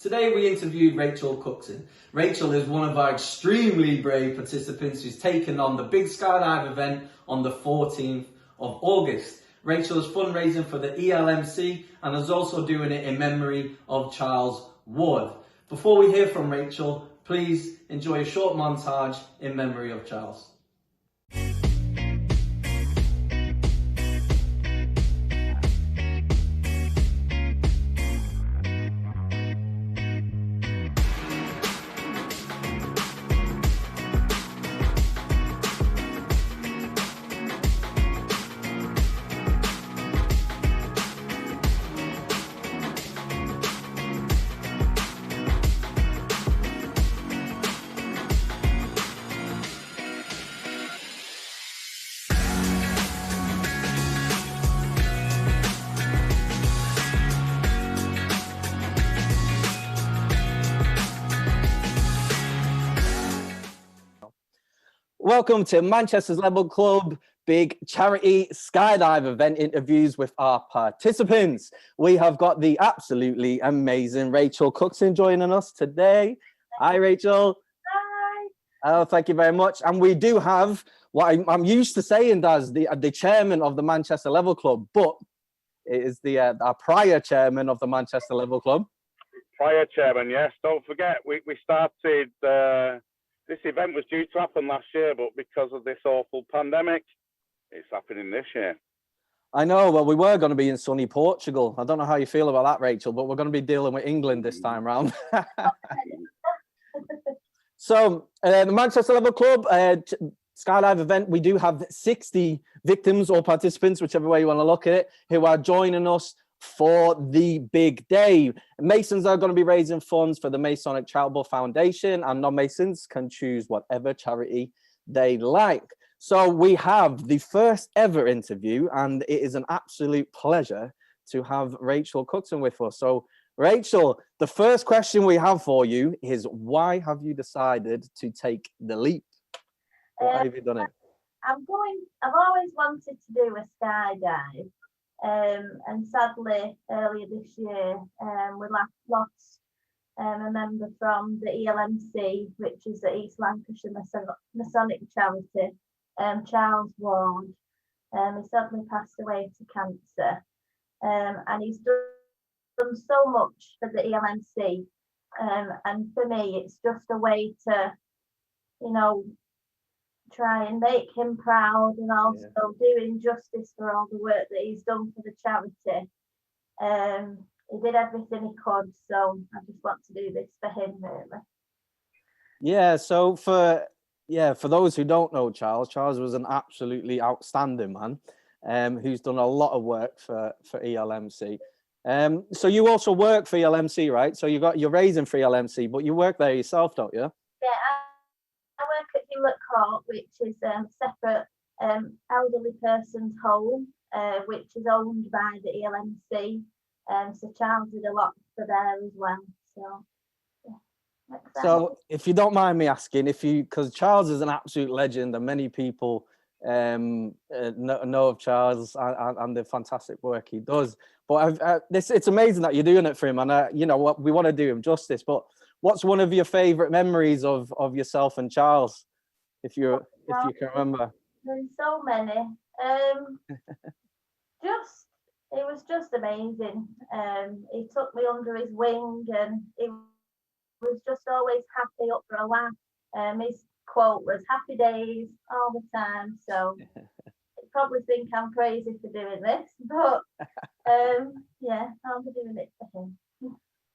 Today we interviewed Rachel Cookson. Rachel is one of our extremely brave participants who's taken on the big Skydive event on the 14th of August. Rachel is fundraising for the ELMC and is also doing it in memory of Charles Ward. Before we hear from Rachel, please enjoy a short montage in memory of Charles. Welcome to Manchester's Level Club big charity skydive event interviews with our participants. We have got the absolutely amazing Rachel Cookson joining us today. Hi, Rachel. Hi. Oh, thank you very much. And we do have what I'm used to saying as the chairman of the Manchester Level Club, but it is our prior chairman of the Manchester Level Club. Prior chairman, yes. Don't forget, we started. This event was due to happen last year, but because of this awful pandemic, it's happening this year. I know. Well, we were going to be in sunny Portugal. I don't know how you feel about that, Rachel, but we're going to be dealing with England this time round. So, the Manchester Level Club Skydive event, we do have 60 victims or participants, whichever way you want to look at it, who are joining us for the big day. Masons are going to be raising funds for the Masonic Charitable Foundation, and non-Masons can choose whatever charity they like. So we have the first ever interview, and it is an absolute pleasure to have Rachel Cookson with us. So Rachel, the first question we have for you is, why have you decided to take the leap? Why have you done it? I've always wanted to do a skydive. And sadly, earlier this year, we lost a member from the ELMC, which is the East Lancashire Masonic charity, Charles Ward. He sadly passed away to cancer, and he's done so much for the ELMC. And for me, it's just a way to, try and make him proud, and also doing justice for all the work that he's done for the charity. He did everything he could, so I just want to do this for him, really. Yeah, so for those who don't know Charles was an absolutely outstanding man, who's done a lot of work for ELMC. So you also work for ELMC, right? So you're raising for ELMC, but you work there yourself, don't you? Yeah, I work at Hewlett Court, which is a separate elderly person's home, which is owned by the ELMC. So Charles did a lot for there as well. So, yeah. So if you don't mind me asking, because Charles is an absolute legend, and many people know of Charles and the fantastic work he does. But it's amazing that you're doing it for him, and we want to do him justice. But what's one of your favourite memories of yourself and Charles, if you can remember? There's so many. It was just amazing. He took me under his wing, and he was just always happy, up for a laugh. His quote was "happy days all the time." So you probably think I'm crazy for doing this, but I'll be doing it for him.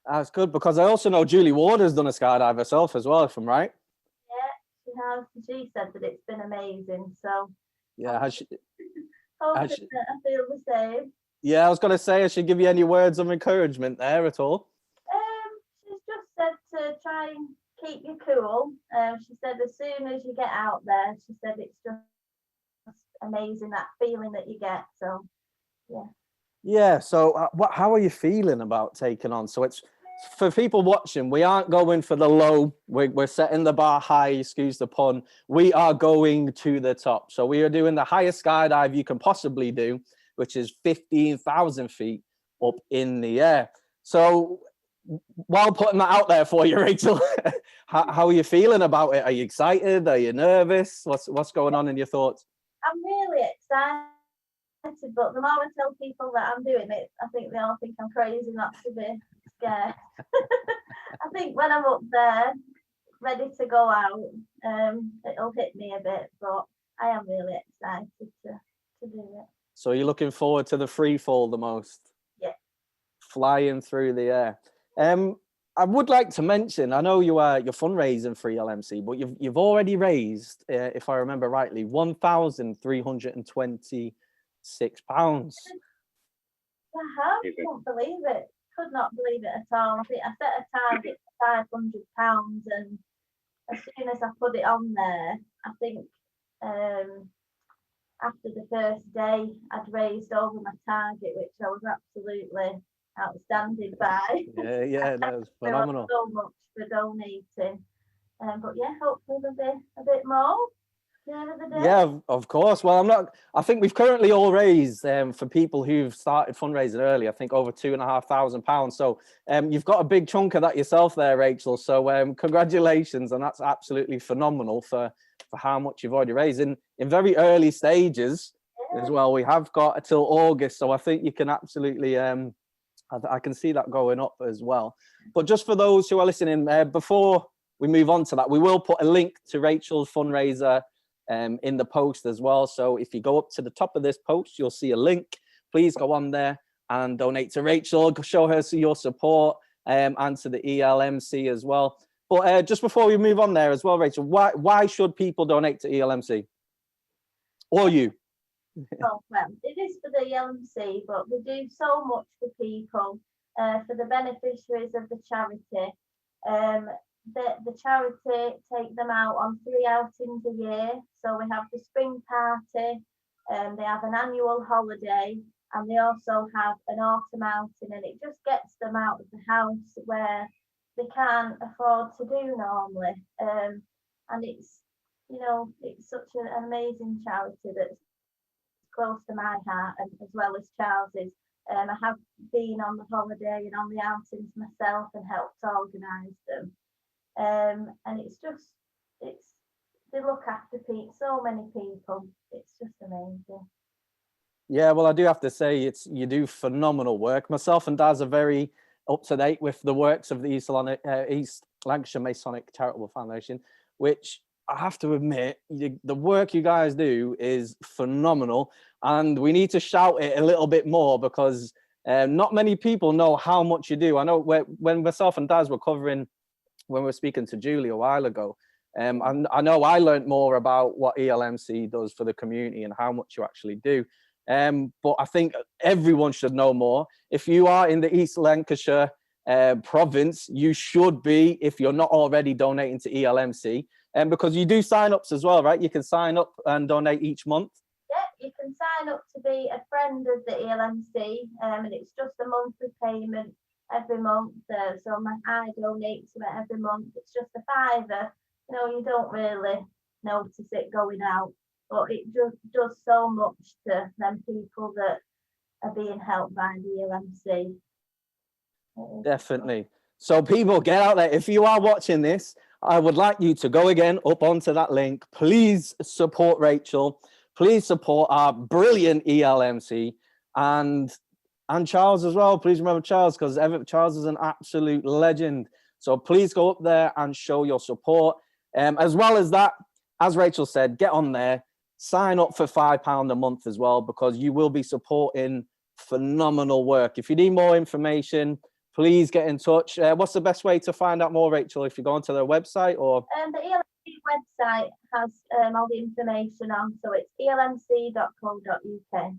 That's good, because I also know Julie Ward has done a skydive herself as well, if I'm right. Yeah, she has. She said that it's been amazing. So yeah, I feel the same. Yeah, I was going to say, has she give you any words of encouragement there at all? She's just said to try and keep you cool. She said as soon as you get out there, she said it's just amazing, that feeling that you get. So, yeah. Yeah, so how are you feeling about taking on? So it's, for people watching, we aren't going for the low. We're setting the bar high, excuse the pun. We are going to the top. So we are doing the highest skydive you can possibly do, which is 15,000 feet up in the air. So while putting that out there for you, Rachel, how are you feeling about it? Are you excited? Are you nervous? What's going on in your thoughts? I'm really excited, but the more I tell people that I'm doing it, I think they all think I'm crazy not to be scared. I think when I'm up there, ready to go out, it'll hit me a bit, but I am really excited to do it. So you're looking forward to the free fall the most? Yeah. Flying through the air. I would like to mention, I know you're fundraising for ELMC, but you've already raised, if I remember rightly, £1,326. I can't believe it. Could not believe it at all. I think I set a target for £500, and as soon as I put it on there, I think after the first day, I'd raised over my target, which I was absolutely outstanding by. Yeah, that was phenomenal. So much for donating. But yeah, hopefully there'll be a bit more. Yeah, of course. Well, I think we've currently all raised for people who've started fundraising early, I think over £2,500. So you've got a big chunk of that yourself there, Rachel. So congratulations. And that's absolutely phenomenal for how much you've already raised in very early stages as well. We have got until August. So I think you can absolutely, I can see that going up as well. But just for those who are listening, before we move on to that, we will put a link to Rachel's fundraiser in the post as well. So if you go up to the top of this post, you'll see a link. Please go on there and donate to Rachel, show her your support, and to the ELMC as well. But just before we move on there as well, Rachel, why should people donate to ELMC? Or you? Oh, well, it is for the ELMC, but we do so much for people, for the beneficiaries of the charity. The charity take them out on 3 outings a year. So we have the spring party, they have an annual holiday, and they also have an autumn outing, and it just gets them out of the house where they can't afford to do normally. And it's, it's such an amazing charity that's close to my heart, and as well as Charles's. I have been on the holiday and on the outings myself and helped organise them. And they look after so many people. It's just amazing. Yeah, well, I do have to say, you do phenomenal work. Myself and Daz are very up to date with the works of the East Lancashire Masonic Charitable Foundation, which I have to admit, the work you guys do is phenomenal, and we need to shout it a little bit more because not many people know how much you do. I know when myself and Daz were covering, when we were speaking to Julie a while ago, I know I learned more about what ELMC does for the community and how much you actually do. But I think everyone should know more. If you are in the East Lancashire province, you should be, if you're not already, donating to ELMC. Because you do sign-ups as well, right? You can sign up and donate each month. Yeah, you can sign up to be a friend of the ELMC, and it's just a monthly payment every month. So I donate to it every month. It's just a £5. You don't really notice it going out, but it just does so much to them people that are being helped by the ELMC. Definitely. So people, get out there. If you are watching this, I would like you to go again up onto that link. Please support Rachel. Please support our brilliant ELMC and Charles as well. Please remember Charles, because Charles is an absolute legend. So please go up there and show your support. As well as that, as Rachel said, get on there, sign up for £5 a month as well, because you will be supporting phenomenal work. If you need more information, please get in touch. What's the best way to find out more, Rachel? If you go onto their website or? The ELMC website has all the information on, so it's elmc.co.uk.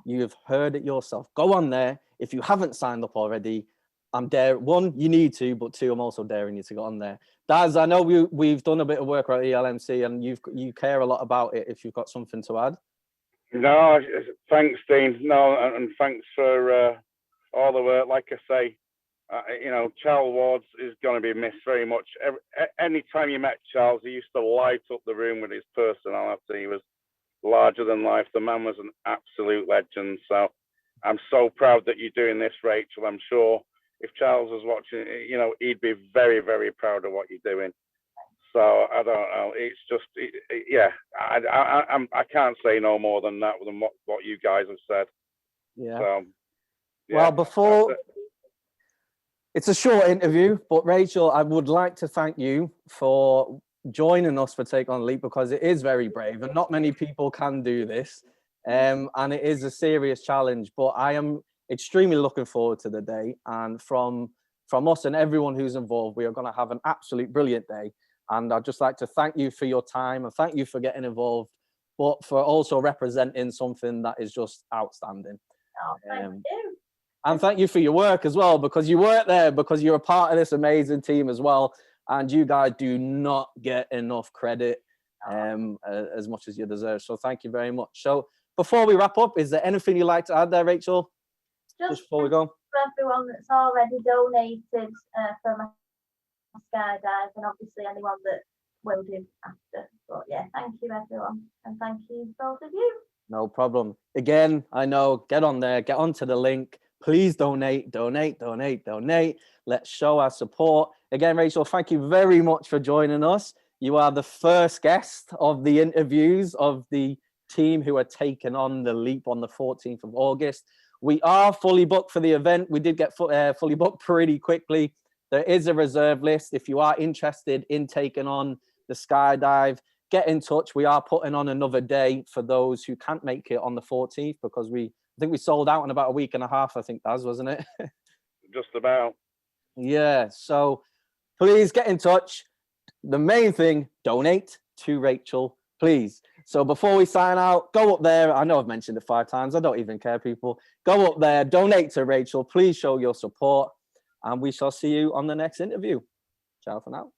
You've heard it yourself. Go on there. If you haven't signed up already, I'm daring. One, you need to, but two, I'm also daring you to go on there. Daz, I know we've done a bit of work at ELMC, and you care a lot about it. If you've got something to add. No, thanks, Dean. No, and thanks for all the work. Like I say, Charles Wards is going to be missed very much. Any time you met Charles, he used to light up the room with his personality. He was larger than life. The man was an absolute legend. So I'm so proud that you're doing this, Rachel. I'm sure if Charles was watching, you know, he'd be very, very proud of what you're doing. So I don't know. It's just, yeah. I can't say no more than that than what you guys have said. Yeah. So, yeah, well, before it's a short interview, but Rachel, I would like to thank you for joining us for Take On Leap, because it is very brave and not many people can do this. And it is a serious challenge, but I am extremely looking forward to the day. And from us and everyone who's involved, we are going to have an absolute brilliant day. And I'd just like to thank you for your time and thank you for getting involved, but for also representing something that is just outstanding. Oh, thank you. And thank you for your work as well, because you work there, because you're a part of this amazing team as well. And you guys do not get enough credit as much as you deserve. So thank you very much. So before we wrap up, is there anything you'd like to add there, Rachel? Just before we go. For everyone that's already donated for my Skydive, and obviously anyone that will do after. But yeah, thank you everyone, and thank you both of you. No problem. Again, I know, get on there, get onto the link. Please donate. Let's show our support. Again, Rachel, thank you very much for joining us. You are the first guest of the interviews of the team who are taking on the leap on the 14th of August. We are fully booked for the event. We did get fully booked pretty quickly. There is a reserve list. If you are interested in taking on the Skydive, get in touch. We are putting on another day for those who can't make it on the 14th, because I think we sold out in about a week and a half, I think that wasn't it? Just about. Yeah, so please get in touch. The main thing, donate to Rachel, please. So before we sign out, go up there. I know I've mentioned it 5 times. I don't even care, people. Go up there, donate to Rachel. Please show your support, and we shall see you on the next interview. Ciao for now.